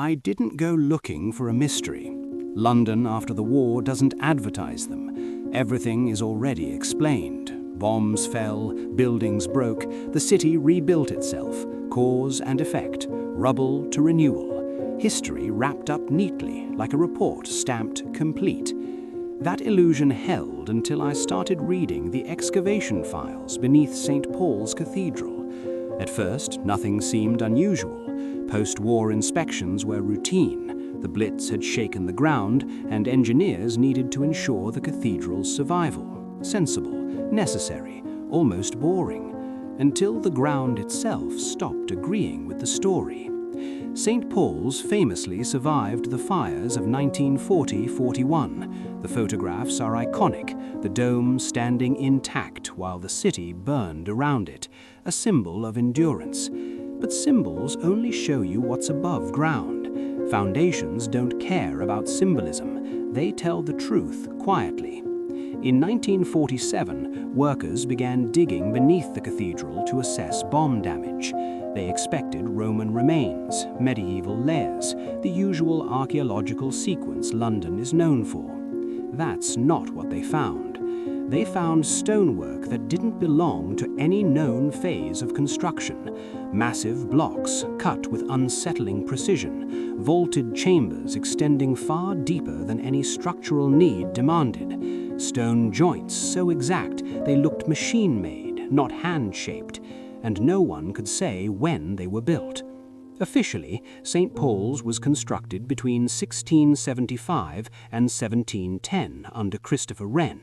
I didn't go looking for a mystery. London after the war doesn't advertise them. Everything is already explained. Bombs fell, buildings broke, the city rebuilt itself, cause and effect, rubble to renewal. History wrapped up neatly, like a report stamped complete. That illusion held until I started reading the excavation files beneath St. Paul's Cathedral. At first, nothing seemed unusual. Post-war inspections were routine. The Blitz had shaken the ground, and engineers needed to ensure the cathedral's survival. Sensible, necessary, almost boring, until the ground itself stopped agreeing with the story. St. Paul's famously survived the fires of 1940–41. The photographs are iconic, the dome standing intact while the city burned around it, a symbol of endurance. But symbols only show you what's above ground. Foundations don't care about symbolism. They tell the truth quietly. In 1947, workers began digging beneath the cathedral to assess bomb damage. They expected Roman remains, medieval layers, the usual archaeological sequence London is known for. That's not what they found. They found stonework that didn't belong to any known phase of construction. Massive blocks cut with unsettling precision, vaulted chambers extending far deeper than any structural need demanded, stone joints so exact they looked machine-made, not hand-shaped, and no one could say when they were built. Officially, St. Paul's was constructed between 1675 and 1710 under Christopher Wren.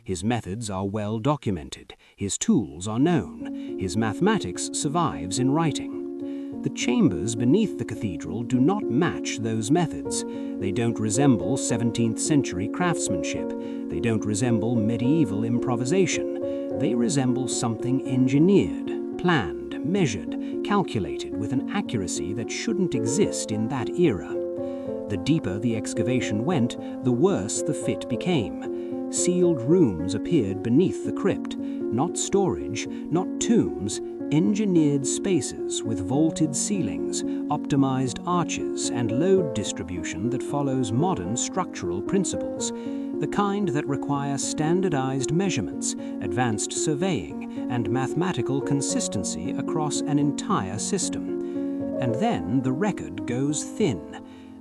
His methods are well documented, his tools are known, his mathematics survives in writing. The chambers beneath the cathedral do not match those methods. They don't resemble 17th century craftsmanship. They don't resemble medieval improvisation. They resemble something engineered, planned, measured, calculated with an accuracy that shouldn't exist in that era. The deeper the excavation went, the worse the fit became. Sealed rooms appeared beneath the crypt, not storage, not tombs, engineered spaces with vaulted ceilings, optimized arches, and load distribution that follows modern structural principles, the kind that require standardized measurements, advanced surveying, and mathematical consistency across an entire system. And then the record goes thin.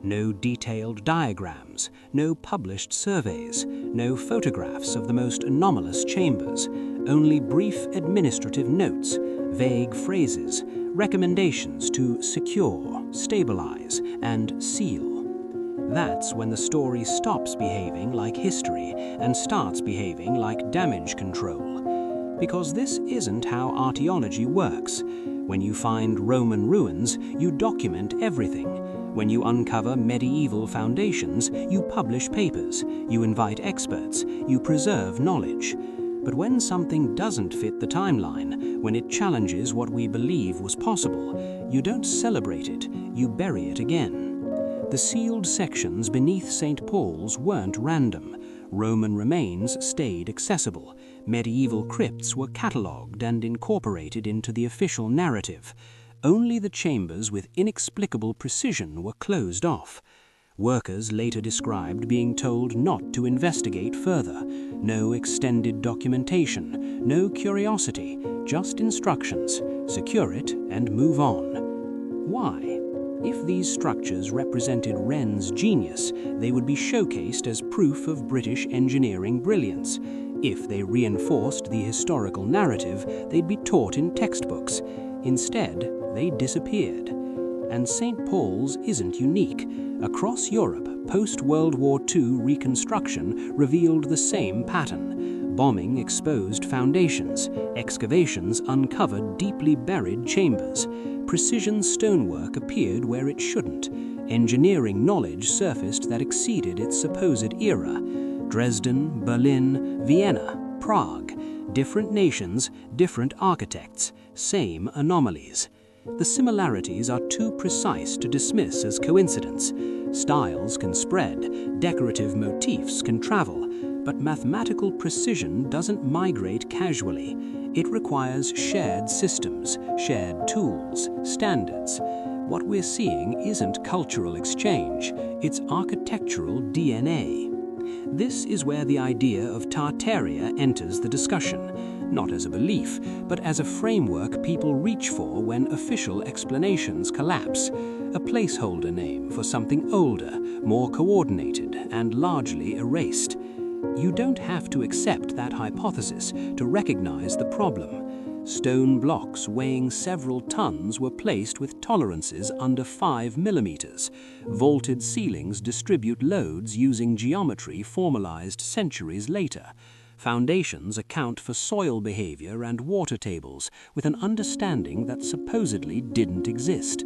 No detailed diagrams, no published surveys, no photographs of the most anomalous chambers, only brief administrative notes, vague phrases, recommendations to secure, stabilize, and seal. That's when the story stops behaving like history and starts behaving like damage control. Because this isn't how archaeology works. When you find Roman ruins, you document everything. When you uncover medieval foundations, you publish papers, you invite experts, you preserve knowledge. But when something doesn't fit the timeline, when it challenges what we believe was possible, you don't celebrate it, you bury it again. The sealed sections beneath St. Paul's weren't random. Roman remains stayed accessible. Medieval crypts were catalogued and incorporated into the official narrative. Only the chambers with inexplicable precision were closed off. Workers later described being told not to investigate further. No extended documentation, no curiosity, just instructions. Secure it and move on. Why? If these structures represented Wren's genius, they would be showcased as proof of British engineering brilliance. If they reinforced the historical narrative, they'd be taught in textbooks. Instead, they disappeared. And St. Paul's isn't unique. Across Europe, post-World War II reconstruction revealed the same pattern. Bombing exposed foundations, excavations uncovered deeply buried chambers. Precision stonework appeared where it shouldn't. Engineering knowledge surfaced that exceeded its supposed era. Dresden, Berlin, Vienna, Prague. Different nations, different architects, same anomalies. The similarities are too precise to dismiss as coincidence. Styles can spread, decorative motifs can travel, but mathematical precision doesn't migrate casually. It requires shared systems, shared tools, standards. What we're seeing isn't cultural exchange, it's architectural DNA. This is where the idea of Tartaria enters the discussion, not as a belief, but as a framework people reach for when official explanations collapse, a placeholder name for something older, more coordinated, and largely erased. You don't have to accept that hypothesis to recognize the problem. Stone blocks weighing several tons were placed with tolerances under 5 millimeters. Vaulted ceilings distribute loads using geometry formalized centuries later. Foundations account for soil behavior and water tables with an understanding that supposedly didn't exist.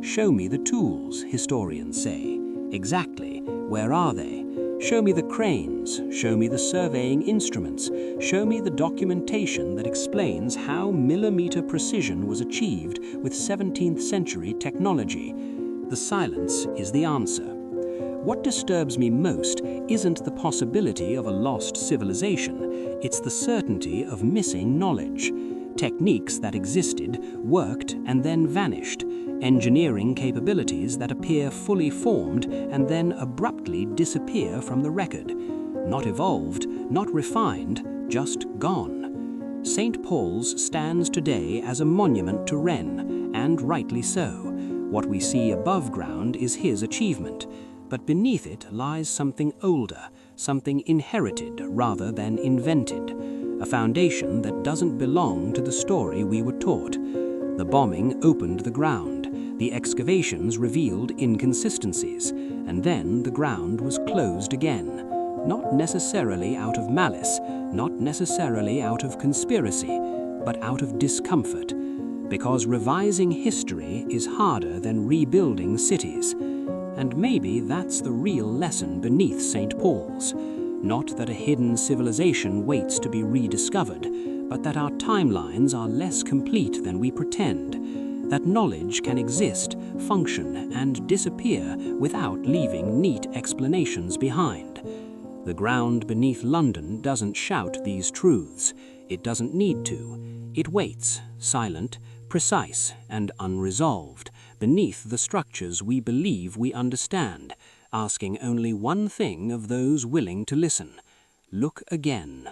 Show me the tools, historians say. Exactly. Where are they? Show me the cranes, show me the surveying instruments, show me the documentation that explains how millimeter precision was achieved with 17th century technology. The silence is the answer. What disturbs me most isn't the possibility of a lost civilization, it's the certainty of missing knowledge. Techniques that existed, worked, and then vanished. Engineering capabilities that appear fully formed and then abruptly disappear from the record. Not evolved, not refined, just gone. St. Paul's stands today as a monument to Wren, and rightly so. What we see above ground is his achievement, but beneath it lies something older, something inherited rather than invented. A foundation that doesn't belong to the story we were taught. The bombing opened the ground, the excavations revealed inconsistencies, and then the ground was closed again. Not necessarily out of malice, not necessarily out of conspiracy, but out of discomfort. Because revising history is harder than rebuilding cities. And maybe that's the real lesson beneath St. Paul's. Not that a hidden civilization waits to be rediscovered, but that our timelines are less complete than we pretend. That knowledge can exist, function, and disappear without leaving neat explanations behind. The ground beneath London doesn't shout these truths. It doesn't need to. It waits, silent, precise, and unresolved, beneath the structures we believe we understand, asking only one thing of those willing to listen. Look again.